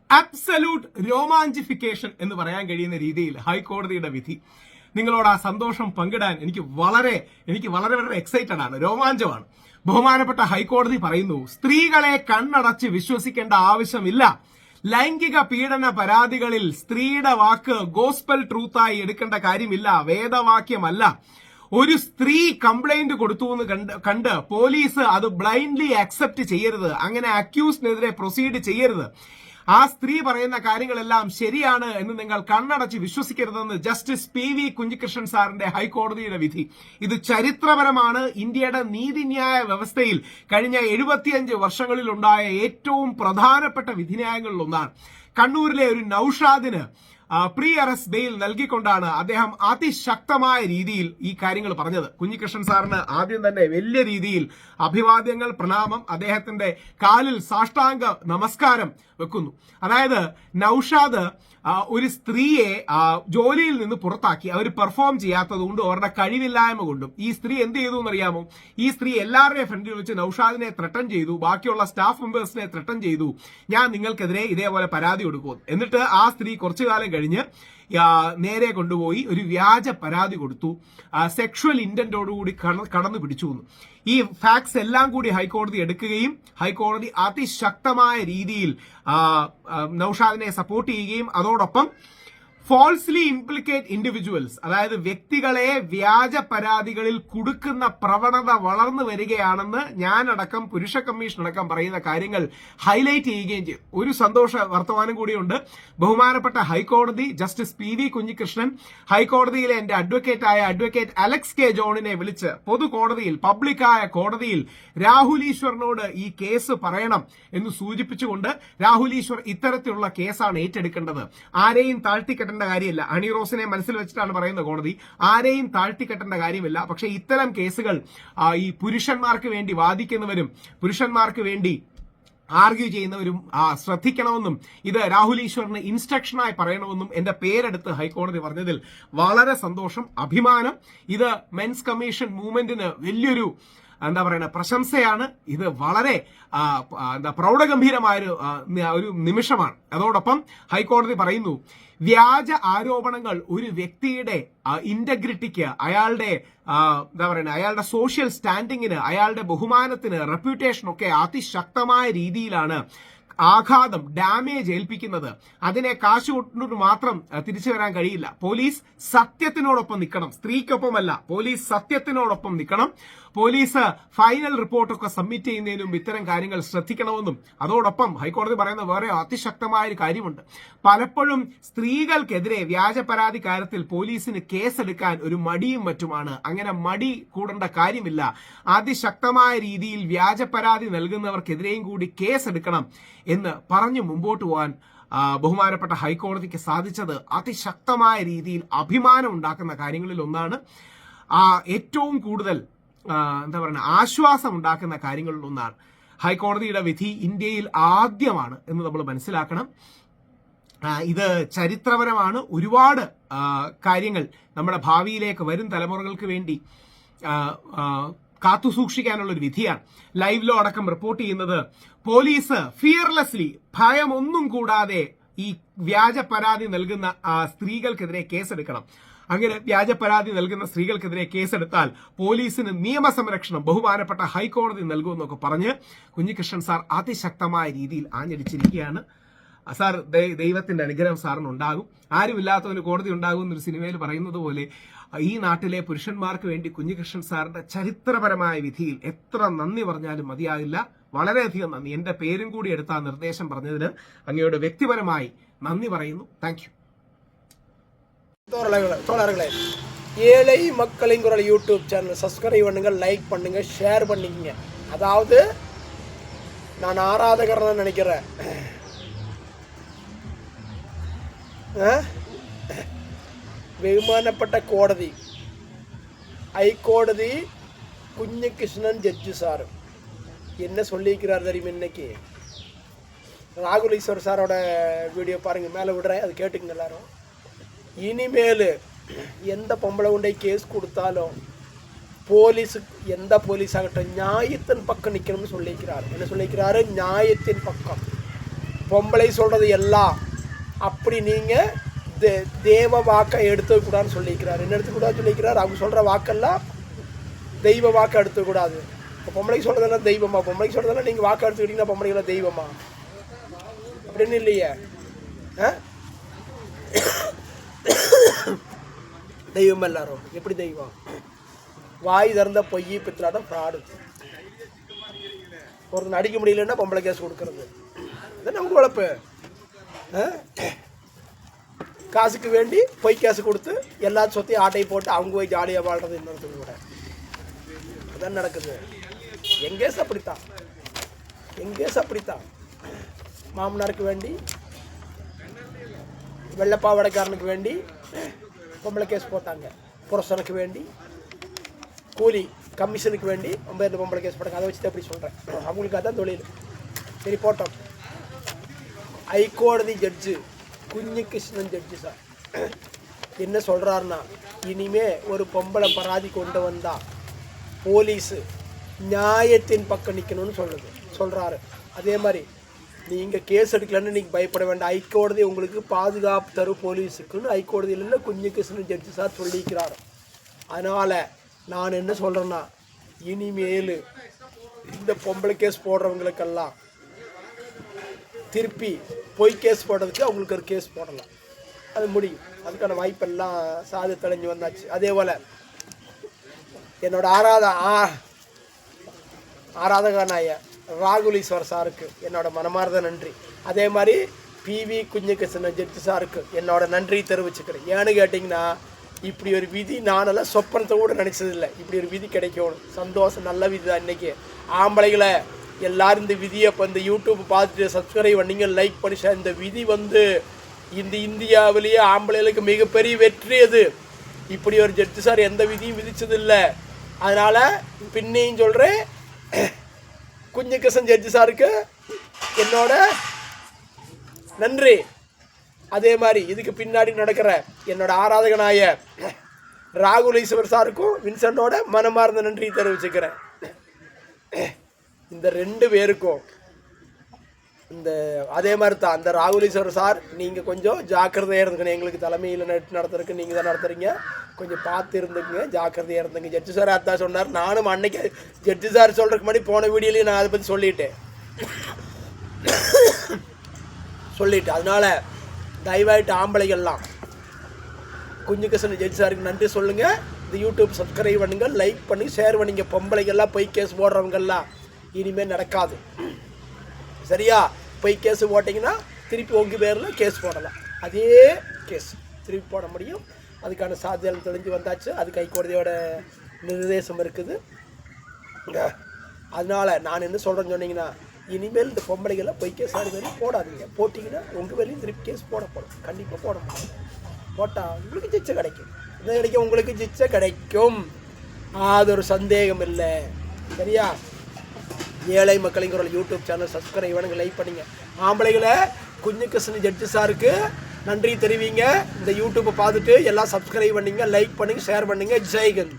Absolute രോമാഞ്ചിഫിക്കേഷൻ എന്ന് പറയാൻ കഴിയുന്ന രീതിയിൽ ഹൈക്കോടതിയുടെ വിധി. നിങ്ങളോട് ആ സന്തോഷം പങ്കിടാൻ എനിക്ക് വളരെ എക്സൈറ്റഡ് ആണ്, രോമാഞ്ചമാണ്. ബഹുമാനപ്പെട്ട ഹൈക്കോടതി പറയുന്നു, സ്ത്രീകളെ കണ്ണടച്ച് വിശ്വസിക്കേണ്ട ആവശ്യമില്ല. ലൈംഗിക പീഡന പരാതികളിൽ സ്ത്രീയുടെ വാക്ക് ഗോസ്പൽ ട്രൂത്തായി എടുക്കേണ്ട കാര്യമില്ല, വേദവാക്യമല്ല. ഒരു സ്ത്രീ കംപ്ലൈന്റ് കൊടുത്തു എന്ന് കണ്ട് പോലീസ് അത് ബ്ലൈൻഡ്ലി അക്സെപ്റ്റ് ചെയ്യരുത്, അങ്ങനെ അക്യൂസ്ഡിനെതിരെ പ്രൊസീഡ് ചെയ്യരുത്. ആ സ്ത്രീ പറയുന്ന കാര്യങ്ങളെല്ലാം ശരിയാണ് എന്ന് നിങ്ങൾ കണ്ണടച്ച് വിശ്വസിക്കരുതെന്ന് ജസ്റ്റിസ് PV കുഞ്ഞികൃഷ്ണൻ സാറിന്റെ ഹൈക്കോടതിയുടെ വിധി. ഇത് ചരിത്രപരമാണ്. ഇന്ത്യയുടെ നീതിന്യായ വ്യവസ്ഥയിൽ കഴിഞ്ഞ 75 വർഷങ്ങളിൽ ഉണ്ടായ ഏറ്റവും പ്രധാനപ്പെട്ട വിധിന്യായങ്ങളിൽ ഒന്നാണ്. കണ്ണൂരിലെ ഒരു നൌഷാദിന് പ്രീ അറസ്റ്റ് ബെയിൽ നൽകിക്കൊണ്ടാണ് അദ്ദേഹം അതിശക്തമായ രീതിയിൽ ഈ കാര്യങ്ങൾ പറഞ്ഞത്. കുഞ്ഞികൃഷ്ണൻ സാറിന് ആദ്യം തന്നെ വലിയ രീതിയിൽ അഭിവാദ്യങ്ങൾ, പ്രണാമം, അദ്ദേഹത്തിന്റെ കാലിൽ സാഷ്ടാംഗ നമസ്കാരം വെക്കുന്നു. അതായത് നൌഷാദ് ഒരു സ്ത്രീയെ ജോലിയിൽ നിന്ന് പുറത്താക്കി, അവർ പെർഫോം ചെയ്യാത്തത് കൊണ്ടും അവരുടെ കഴിവില്ലായ്മ കൊണ്ടും. ഈ സ്ത്രീ എന്ത് ചെയ്തു എന്നറിയാമോ? ഈ സ്ത്രീ എല്ലാവരുടെയും ഫ്രണ്ടിൽ വെച്ച് നൌഷാദിനെ ത്രട്ടൺ ചെയ്തു, ബാക്കിയുള്ള സ്റ്റാഫ് മെമ്പേഴ്സിനെ ത്രട്ടൺ ചെയ്തു, ഞാൻ നിങ്ങൾക്കെതിരെ ഇതേപോലെ പരാതി കൊടുക്കും. എന്നിട്ട് ആ സ്ത്രീ കുറച്ചു കാലം കഴിഞ്ഞ് നേരെ കൊണ്ടുപോയി ഒരു വ്യാജ പരാതി കൊടുത്തു, സെക്ഷുവൽ ഇന്റന്റോടുകൂടി കടന്നു പിടിച്ചു. ഈ ഫാക്ട്സ് എല്ലാം കൂടി ഹൈക്കോടതി എടുക്കുകയും ഹൈക്കോടതി അതിശക്തമായ രീതിയിൽ നൌഷാദിനെ സപ്പോർട്ട് ചെയ്യുകയും അതോടൊപ്പം ഫോൾസ്ലി ഇംപ്ലിക്കേറ്റ് ഇൻഡിവിജ്വൽസ്, അതായത് വ്യക്തികളെ വ്യാജ പരാതികളിൽ കുടുക്കുന്ന പ്രവണത വളർന്നു വരികയാണെന്ന് ഞാനടക്കം പുരുഷ കമ്മീഷൻ അടക്കം പറയുന്ന കാര്യങ്ങൾ ഹൈലൈറ്റ് ചെയ്യുകയും ചെയ്തു. ഒരു സന്തോഷ വർത്തമാനം കൂടിയുണ്ട്. ബഹുമാനപ്പെട്ട ഹൈക്കോടതി ജസ്റ്റിസ് PV കുഞ്ഞികൃഷ്ണൻ ഹൈക്കോടതിയിലെ എന്റെ അഡ്വക്കേറ്റ് അലക്സ് K. ജോണിനെ വിളിച്ച് പൊതുകോടതിയിൽ, പബ്ലിക്കായ കോടതിയിൽ രാഹുൽ ഈശ്വറിനോട് ഈ കേസ് പറയണം എന്ന് സൂചിപ്പിച്ചുകൊണ്ട് രാഹുൽ ഈശ്വർ ഇത്തരത്തിലുള്ള കേസാണ് ഏറ്റെടുക്കേണ്ടത്, ആരെയും താഴ്ത്തിക്കെട്ടേണ്ട കാര്യമില്ല. ഹണി റോസിനെ മനസ്സിൽ വെച്ചിട്ടാണ് പറയുന്നത് കോടതി, ആരെയും താഴ്ത്തിക്കെട്ടേണ്ട കാര്യമില്ല. പക്ഷെ ഇത്തരം കേസുകൾ ഈ പുരുഷന്മാർക്ക് വേണ്ടി വാദിക്കുന്നവരും പുരുഷന്മാർക്ക് വേണ്ടി ആർഗ്യൂ ചെയ്യുന്നവരും ശ്രദ്ധിക്കണമെന്നും ഇത് രാഹുൽ ഈശ്വറിന് ഇൻസ്ട്രക്ഷനായി പറയണമെന്നും എന്റെ പേരെടുത്ത് ഹൈക്കോടതി പറഞ്ഞതിൽ വളരെ സന്തോഷം, അഭിമാനം. ഇത് മെൻസ് കമ്മീഷൻ മൂവ്മെന്റിന് വലിയൊരു പ്രശംസയാണ്. ഇത് വളരെ പ്രൗഢഗംഭീരമായ ഒരു നിമിഷമാണ്. അതോടൊപ്പം ഹൈക്കോടതി പറയുന്നു, വ്യാജ ആരോപണങ്ങൾ ഒരു വ്യക്തിയുടെ ഇന്റഗ്രിറ്റിക്ക്, അയാളുടെ അയാളുടെ സോഷ്യൽ സ്റ്റാൻഡിങ്ങിന്, അയാളുടെ ബഹുമാനത്തിന്, റെപ്യൂട്ടേഷനൊക്കെ അതിശക്തമായ രീതിയിലാണ് ആഘാതം, ഡാമേജ് ഏൽപ്പിക്കുന്നത്. അതിനെ കാശ് കൊണ്ട് മാത്രം തിരിച്ചു വരാൻ കഴിയില്ല. പോലീസ് സത്യത്തിനോടൊപ്പം നിൽക്കണം, സ്ത്രീക്കൊപ്പമല്ല. പോലീസ് സത്യത്തിനോടൊപ്പം നിൽക്കണം. പോലീസ് ഫൈനൽ റിപ്പോർട്ടൊക്കെ സബ്മിറ്റ് ചെയ്യുന്നതിനും ഇത്തരം കാര്യങ്ങൾ ശ്രദ്ധിക്കണമെന്നും അതോടൊപ്പം ഹൈക്കോടതി പറയുന്ന വേറെ അതിശക്തമായ ഒരു കാര്യമുണ്ട്. പലപ്പോഴും സ്ത്രീകൾക്കെതിരെ വ്യാജ പരാതി കാര്യത്തിൽ പോലീസിന് കേസെടുക്കാൻ ഒരു മടിയും മറ്റുമാണ്. അങ്ങനെ മടി കൂടേണ്ട കാര്യമില്ല. അതിശക്തമായ രീതിയിൽ വ്യാജ പരാതി നൽകുന്നവർക്കെതിരെയും കൂടി കേസെടുക്കണം എന്ന് പറഞ്ഞു മുമ്പോട്ട് പോകാൻ ബഹുമാനപ്പെട്ട ഹൈക്കോടതിക്ക് സാധിച്ചത് അതിശക്തമായ രീതിയിൽ അഭിമാനം ഉണ്ടാക്കുന്ന കാര്യങ്ങളിൽ ഒന്നാണ്. ഏറ്റവും കൂടുതൽ ആശ്വാസം ഉണ്ടാക്കുന്ന കാര്യങ്ങളിൽ ഒന്നാണ്. ഹൈക്കോടതിയുടെ വിധി ഇന്ത്യയിൽ ആദ്യമാണ് എന്ന് നമ്മൾ മനസ്സിലാക്കണം. ഇത് ചരിത്രപരമാണ്. ഒരുപാട് കാര്യങ്ങൾ നമ്മുടെ ഭാവിയിലേക്ക് വരും തലമുറകൾക്ക് വേണ്ടി കാത്തുസൂക്ഷിക്കാനുള്ള ഒരു വിധിയാണ്. ലൈവ് ലോ അടക്കം റിപ്പോർട്ട് ചെയ്യുന്നത് പോലീസ് ഫിയർലെസ്ലി, ഭയമൊന്നും കൂടാതെ ഈ വ്യാജ പരാതി നൽകുന്ന സ്ത്രീകൾക്കെതിരെ കേസെടുക്കണം. അങ്ങനെ വ്യാജ പരാതി നൽകുന്ന സ്ത്രീകൾക്കെതിരെ കേസെടുത്താൽ പോലീസിന് നിയമസംരക്ഷണം ബഹുമാനപ്പെട്ട ഹൈക്കോടതി നൽകുമെന്നൊക്കെ പറഞ്ഞ് കുഞ്ഞികൃഷ്ണൻ സാർ അതിശക്തമായ രീതിയിൽ ആഞ്ഞടിച്ചിരിക്കുകയാണ്. സാർ, ദൈവത്തിന്റെ അനുഗ്രഹം സാറിനുണ്ടാകും. ആരുമില്ലാത്തവന് കോടതി ഉണ്ടാകും എന്നൊരു സിനിമയിൽ പറയുന്നത് പോലെ ഈ നാട്ടിലെ പുരുഷന്മാർക്ക് വേണ്ടി കുഞ്ഞികൃഷ്ണൻ സാറിന്റെ ചരിത്രപരമായ വിധിയിൽ എത്ര നന്ദി പറഞ്ഞാലും മതിയാകില്ല. വളരെയധികം നന്ദി. എന്റെ പേരും കൂടി എടുത്ത ആ നിർദ്ദേശം പറഞ്ഞതിന് അങ്ങയോട് വ്യക്തിപരമായി നന്ദി പറയുന്നു. Thank you. தோழர்களே, ஏழை மக்களின் குரல் யூடியூப் சேனல் சப்ஸ்கிரைப் பண்ணுங்க, லைக் பண்ணுங்க, ஷேர் பண்ணிக்கங்க. அதாவது நான் ஆராதகர்னு நினைக்கிறேன். ബഹുമാനപ്പെട്ട കോടതി, ഹൈക്കോടതി കുഞ്ഞികൃഷ്ണൻ ജഡ്ജി சார் என்ன சொல்லிக்கிறார் தெரியுமா? இன்னைக்கு ராகுல் ஈஸ்வர் சாரோட வீடியோ பாருங்க, மேலே விடுறேன், அது கேட்டுங்க எல்லாரும். இனிமேல் எந்த பொம்பளை கொண்டே கேஸ் கொடுத்தாலும் போலீஸு, எந்த போலீஸ் ஆகட்டும், நியாயத்தின் பக்கம் நிற்கணும்னு சொல்லிக்கிறார். என்ன சொல்லிக்கிறாரு? நியாயத்தின் பக்கம். பொம்பளை சொல்கிறது எல்லாம் அப்படி நீங்கள் தேவ வாக்கை எடுத்துக்கூடாதுன்னு சொல்லியிருக்கிறார். என்ன எடுத்துக்கூடாதுன்னு சொல்லியிருக்கிறார்? அவங்க சொல்கிற வாக்கெல்லாம் தெய்வ வாக்கை எடுத்துக்கூடாது. இப்போ பொம்பளை சொல்கிறதெல்லாம் தெய்வமா? பொம்பளை சொல்கிறதெல்லாம் நீங்கள் வாக்கை எடுத்துக்கிட்டீங்கன்னா பொம்பளைகளாம் தெய்வமா? அப்படின்னு இல்லையே. தெய்வம் எல்லாரும் எப்படி தெய்வம்? வாய் திறந்த பொய் பித்தலாட்டம் ஃப்ராடு. ஒருத்தன் அடிக்க முடியலன்னா பொம்பளை கேஸ் கொடுக்கறது இதான் நமக்கு உழைப்பு. காசுக்கு வேண்டி பொய் கேஸ் கொடுத்து எல்லா சொத்தையும் ஆட்டையை போட்டு அவங்க போய் ஜாலியாக வாழ்றது இன்னொருத்தவங்க கூட அதான் நடக்குது. எங்கேஸ் அப்படித்தான், எங்கேஸ் அப்படித்தான். மாமனாருக்கு வேண்டி, வெள்ளப்பாவடைக்காரனுக்கு வேண்டி பொம்பளை கேஸ் போட்டாங்க. புருஷனுக்கு வேண்டி, கூலி கமிஷனுக்கு வேண்டி இந்த பொம்பளை கேஸ் போட்டாங்க. அதை வச்சு எப்படி சொல்கிறேன், அவங்களுக்கு அதான் தொழில். சரி போட்டோம். ஹைகோடதி ஜட்ஜு குஞ்சிகிருஷ்ணன் ஜட்ஜு சார் என்ன சொல்கிறாருன்னா, இனிமே ஒரு பொம்பளை பராதி கொண்டு வந்தால் போலீஸு நியாயத்தின் பக்கம் நிற்கணும்னு சொல்கிறாரு. அதே மாதிரி நீங்கள் கேஸ் எடுக்கலன்னு நீங்கள் பயப்பட வேண்டாம், ஹைகோடதி உங்களுக்கு பாதுகாப்பு தரும் போலீஸுக்குன்னு ஹைகோடதியில் குஞ்சிகிருஷ்ணன் ஜட்ஜு சார் சொல்லிக்கிறார். அதனால் நான் என்ன சொல்கிறேன்னா, இனிமேல் இந்த பொம்பளை கேஸ் போடுறவங்களுக்கெல்லாம் திருப்பி பொய் கேஸ் போடுறதுக்கு அவங்களுக்கு ஒரு கேஸ் போடலாம், அது முடியும். அதுக்கான வாய்ப்பெல்லாம் சாதி தெளிஞ்சு வந்தாச்சு. அதே போல் என்னோட ஆராதகனாய ராகுலீஸ்வர் சாருக்கு என்னோட மனமார்ந்த நன்றி. அதே மாதிரி பிவி குஞ்சிகிருஷ்ணன் ஜட்ஜு சாருக்கு என்னோட நன்றி தெரிவிச்சுக்கிறேன். ஏன்னு கேட்டிங்கன்னா, இப்படி ஒரு விதி நானெல்லாம் சொப்பனத்தை கூட நினச்சதில்லை. இப்படி ஒரு விதி கிடைக்கணும், சந்தோஷம், நல்ல விதி தான். இன்றைக்கி ஆம்பளைகளை எல்லோரும் இந்த விதியை இப்போ இந்த யூடியூப் பார்த்துட்டு சப்ஸ்கிரைப் பண்ணிங்க, லைக் பண்ணி ஷேர். இந்த விதி இந்த இந்தியாவிலேயே ஆம்பளைகளுக்கு மிகப்பெரிய வெற்றி. அது இப்படி ஒரு ஜட்ஜு சார் எந்த விதியும் விதிச்சதில்லை. அதனால் பின்னையும் சொல்கிறேன், குஞ்சிகிருஷ்ணன் ஜட்ஜு சாருக்கு என்னோட நன்றி. அதே மாதிரி இதுக்கு பின்னாடி நடக்கிற என்னோட ஆராதகனாய ராகுலீஸ்வர் சாருக்கும் வின்சென்ட்டோட மனமார்ந்த நன்றி தெரிவிச்சுக்கிறேன். இந்த 2 பேருக்கும் அதே மாதிரி தான் அந்த ராகுலீஸ்வர் சார், நீங்கள் கொஞ்சம் ஜாக்கிரதையாக இருந்துக்கணும். எங்களுக்கு தலைமையில் நடத்துறதுக்கு நீங்கள் தான் நடத்துறீங்க, கொஞ்சம் பார்த்து இருந்துக்குங்க, ஜாக்கிரதையாக இருந்துங்க. ஜட்ஜு சார் அதான் சொன்னார். நானும் அன்னைக்கு ஜட்ஜு சார் சொல்கிறதுக்கு முன்னாடி போன வீடியோலேயும் நான் அதை பற்றி சொல்லிட்டேன். அதனால் தயவாயிட்டு ஆம்பளைகள்லாம் குஞ்சிகிருஷ்ணன் ஜட்ஜு சாருக்கு நன்றி சொல்லுங்கள். இந்த யூடியூப் சப்ஸ்கிரைப் பண்ணுங்கள், லைக் பண்ணுங்கள், ஷேர் பண்ணுங்க. பொம்பளைகள்லாம் பொய் கேஸ் போடுறவங்கெல்லாம் இனிமேல் நடக்காது, சரியா? பொய் கேஸ் போட்டிங்கன்னா திருப்பி உங்கள் பேரில் கேஸ் போடலாம், அதே கேஸ் திருப்பி போட முடியும். அதுக்கான சாத்தியம் தெளிஞ்சு வந்தாச்சு. அதுக்கு ஹைகோடதியோட நிர்தேசம் இருக்குது. அதனால் நான் என்ன சொல்கிறேன்னு சொன்னீங்கன்னா, இனிமேல் இந்த பொம்பளைகளை பொய் கேஸ் ஆடு வேலையும் போடாதீங்க. போட்டிங்கன்னா உங்கள் வேலையும் திருப்பி கேஸ் போடப்படும், கண்டிப்பாக போட முடியும். போட்டால் உங்களுக்கு சிச்சை கிடைக்கும், என்ன கிடைக்கும்? உங்களுக்கு சிச்சை கிடைக்கும், அது ஒரு சந்தேகம் இல்லை, சரியா? ஏழை மக்களுங்கிற யூடியூப் சேனல் சப்ஸ்கிரைப் பண்ணுங்க, லைக் பண்ணுங்க. ஆம்பளைகளை குஞ்சிகிருஷ்ணன் ஜட்ஜு சாருக்கு நன்றி தெரிவிங்க. இந்த யூடியூப்பை பார்த்துட்டு எல்லாம் சப்ஸ்கிரைப் பண்ணிங்க, லைக் பண்ணுங்க, ஷேர் பண்ணுங்க. ஜெய்ஹிந்த்.